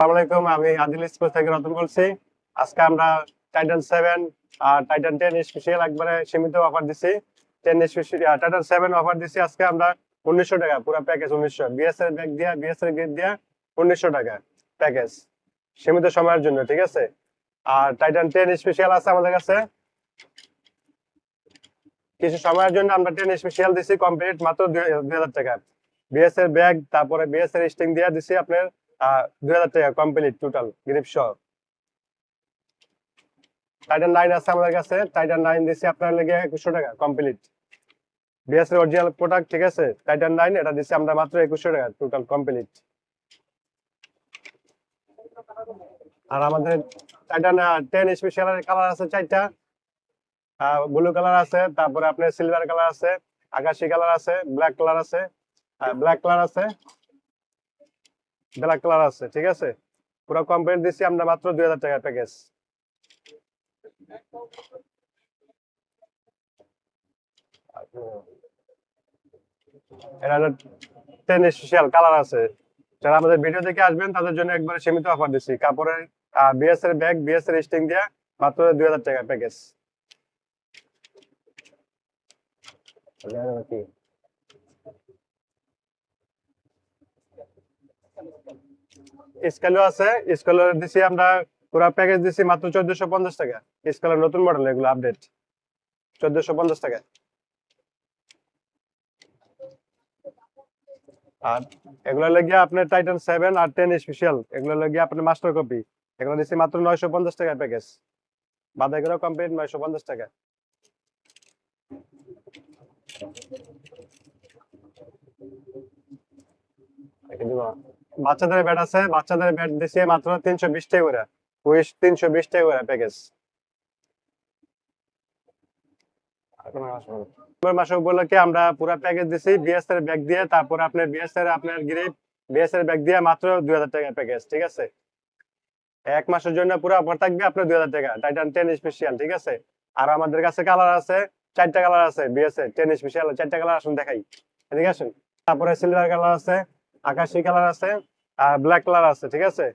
আসসালামু আলাইকুম, আমি আদিল স্পোর্টস থেকে রতন বলছি। আজকে আমরা টাইটান 7 আর টাইটান 10 স্পেশাল একবারে সীমিত অফার দিছি। 10 স্পেশাল টাইটান 7 অফার দিছি আজকে আমরা 1900 টাকা পুরো প্যাকেজ। 1900 বিএস এর ব্যাগ দিয়া, বিএস এর গেট দিয়া 1900 টাকা প্যাকেজ, সীমিত সময়ের জন্য, ঠিক আছে। আর টাইটান 10 স্পেশাল আছে আমাদের কাছে, কিছু সময়ের জন্য আমরা 10 স্পেশাল দিছি কমপ্লিট মাত্র 2000 টাকা। বিএস এর ব্যাগ, তারপরে বিএস এর স্টিং দিয়া দিছি আপনার 2000 টাকা কমপ্লিট টোটাল গ্রিপ সহ। টাইটান 9 আছে আমাদের কাছে, টাইটান 9 দিছি আপনার লেগে 2100 টাকা কমপ্লিট। বিএস এর অরিজিনাল প্রোডাক্ট, ঠিক আছে। টাইটান 9 এটা দিছি আমরা মাত্র 2100 টাকা টোটাল কমপ্লিট। আর আমাদের টাইটান 10 স্পেশাল এর কালার আছে 4টা। ব্লু কালার আছে, তারপরে আপনার সিলভার কালার আছে, আকাশী কালার আছে, ব্ল্যাক কালার আছে, ব্ল্যাক কালার আছে, ব্ল্যাক কালার আছে, ঠিক আছে। পুরো কমপ্লিট দিছি আমরা মাত্র 2000 টাকা প্যাকেজ। এটা 10 স্পেশাল কালার আছে। যারা আমাদের ভিডিও দেখে আসবেন তাদের জন্য একবারে সীমিত অফার দিচ্ছি। কাপড়ের বিএস এর ব্যাগ, বিএস এর স্টিং দিয়ে মাত্র 2000 টাকা প্যাকেজ। স্কেলও আছে, স্কেলও দিছি আমরা পুরো প্যাকেজ দিছি মাত্র 1450 টাকা। স্কেলের নতুন মডেল, এগুলো আপডেট, 1450 টাকা। আর এগুলো লাগিয়ে আপনার টাইটান 7 আর 10 স্পেশাল, এগুলো লাগিয়ে আপনার মাস্টার কপি, এগুলো দিচ্ছি মাত্র 950 টাকা প্যাকেজ। বাদাই করে কমপ্লিট 950 টাকা। বাচ্চাদের ব্যাট আছে, বাচ্চাদের ব্যাট দিচ্ছি মাত্র 320 টাকা করে, উইশ 320 টাকা করে প্যাকেজ। মাসে উপলক্ষে আমরা পুরো প্যাকেজ দিছি বিএস এর ব্যাগ দিয়ে, তারপরে আপনার বিএস এর আপনার গ্রিপ, বিএস এর ব্যাগ দিয়ে মাত্র 2000 টাকা প্যাকেজ, ঠিক আছে। এক মাসের জন্য পুরো অফার থাকবে আপনার 2000 টাকা টাইটান 10 স্পেশাল, ঠিক আছে। আর আমাদের কাছে কালার আছে 4টা কালার আছে বিএস এর 10 স্পেশাল 4টা কালার আসুন দেখাই, ঠিক আছে। তারপরে সিলভার কালার আছে, আকাশী কালার আছে, আর ব্ল্যাক কালার আছে, ঠিক আছে।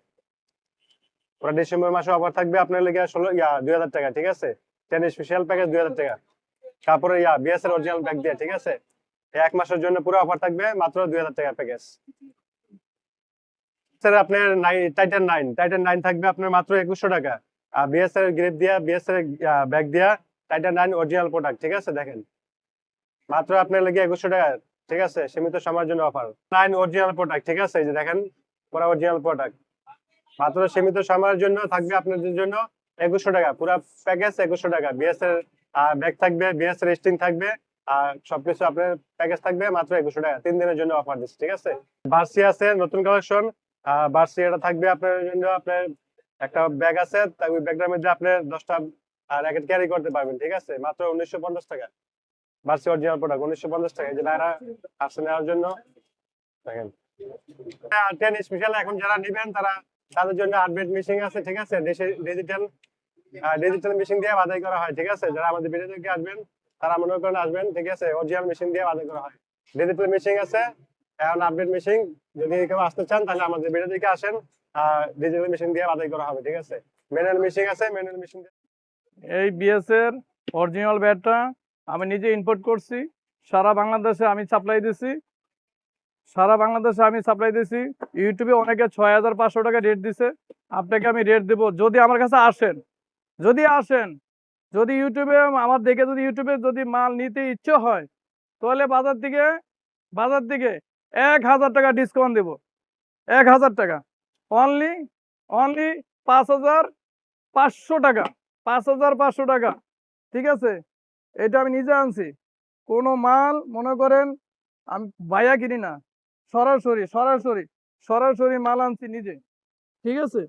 পুরো ডিসেম্বর মাসে অফার থাকবে আপনার লেগে 2000 টাকা, ঠিক আছে। 10 স্পেশাল প্যাকেজ 2000 টাকা। তারপরে বিএস এর অরিজিনাল ব্যাগ দিয়ে, ঠিক আছে। এক মাসের জন্য পুরো অফার থাকবে মাত্র 2000 টাকা প্যাকেজ। স্যার আপনার টাইটান 9 থাকবে আপনার মাত্র 2100 টাকা। আর বিএস এর গ্রিপ দিয়া, বিএস এর ব্যাগ দিয়া টাইটান 9 অরিজিনাল প্রোডাক্ট, ঠিক আছে। দেখেন মাত্র আপনার লেগে 2100 টাকা, ঠিক আছে, সীমিত সময়ের জন্য অফার। 9 অরিজিনাল প্রোডাক্ট, ঠিক আছে, এই যে দেখেন পুরো অরিজিনাল প্রোডাক্ট, মাত্র সীমিত সময়ের জন্য থাকবে আপনাদের জন্য 2100 টাকা পুরো প্যাকেজ। 2100 টাকা বিএস এর ব্যাগ থাকবে, বিএস এর স্টিং থাকবে, আর সবকিছু আপনার প্যাকেজ থাকবে মাত্র 2100 টাকা। 3 দিনের জন্য অফার দিচ্ছি, ঠিক আছে। বার্সি আছে নতুন কালেকশন, বার্সি এটা থাকবে আপনার জন্য। আপনার একটা ব্যাগ আছে, ওই ব্যাগটার মধ্যে আপনি 10টা র্যাকেট ক্যারি করতে পারবেন, ঠিক আছে, মাত্র 1950 টাকা। বার্সি অরিজিনাল প্রোডাক্ট 1950 টাকা। এই যে ভাইরা আসছে নেওয়ার জন্য, দেখেন 10 স্পেশাল এখন যারা নেবেন তারা, তাদের জন্য আপডেট মেশিন আছে, ঠিক আছে। ডিজিটাল ডিজিটাল মেশিন দিয়ে বাছাই করা হয়, ঠিক আছে। যারা আমাদের ভিডিও দেখে আসবেন তারা মনে করেন আসবেন, ঠিক আছে, অরিজিনাল মেশিন দিয়ে বাছাই করা হয়। ডিজিটাল মেশিন আছে, এখন আপডেট মেশিন। যদি কেউ আসতে চান তাহলে আমাদের ভিডিও দেখে আসেন, ডিজিটাল মেশিন দিয়ে বাছাই করা হবে, ঠিক আছে। ম্যানুয়াল মেশিন আছে, ম্যানুয়াল মেশিন। এই বিএস এর অরিজিনাল ব্যাটটা আমি নিজে ইম্পোর্ট করছি, সারা বাংলাদেশে আমি সাপ্লাই দিছি। ইউটিউবে অনেকে 6500 টাকা রেট দিছে, আপনাকে আমি রেট দেব যদি আমার কাছে আসেন। যদি ইউটিউবে আমার দেখে যদি ইউটিউবে যদি মাল নিতে ইচ্ছে হয় তাহলে বাজার থেকে 1000 টাকা ডিসকাউন্ট দেব। 1000 টাকা অনলি 5500 টাকা, 5500 টাকা, ঠিক আছে। এটা আমি নিজে আনছি, কোনো মাল মনে করেন আমি ভাইয়া কিনি না, সরাসরি মাল আনছি নিজে, ঠিক আছে।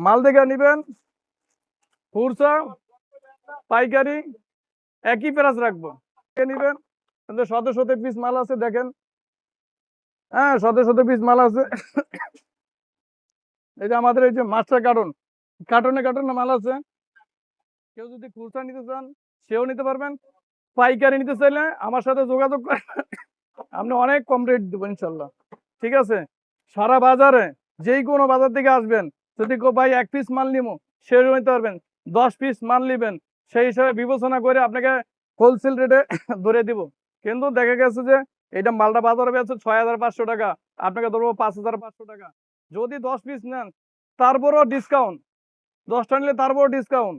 মাল দেখে নিবেন, খুচরা পাইকারি একই প্রাইস রাখবো, নিবেন। শত পিস মাল আছে, দেখেন, হ্যাঁ, শত পিস মাল আছে। এই যে আমাদের এই যে মাস্টার কার্টনে মাল আছে। কেউ যদি খুচরা নিতে চান সেও নিতে পারবেন, পাইকারি নিতে চাইলে আমার সাথে যোগাযোগ করে আপনি অনেক কম রেট দেবো ইনশাল্লাহ, ঠিক আছে। সারা বাজারে যেই কোনো বাজার থেকে আসবেন, যদি ভাই 1 পিস মাল নিবো সেরকম নিতে পারবেন, 10 পিস মাল নিবেন সেই হিসাবে বিবেচনা করে আপনাকে হোলসেল রেটে ধরে দিব। কিন্তু দেখা গেছে যে এটা মালটা বাজারে বেচছে 6,500 টাকা, আপনাকে ধরবো 5,500 টাকা। যদি 10 পিস নেন তারপরও ডিসকাউন্ট, 10টা নিলে তারপরও ডিসকাউন্ট।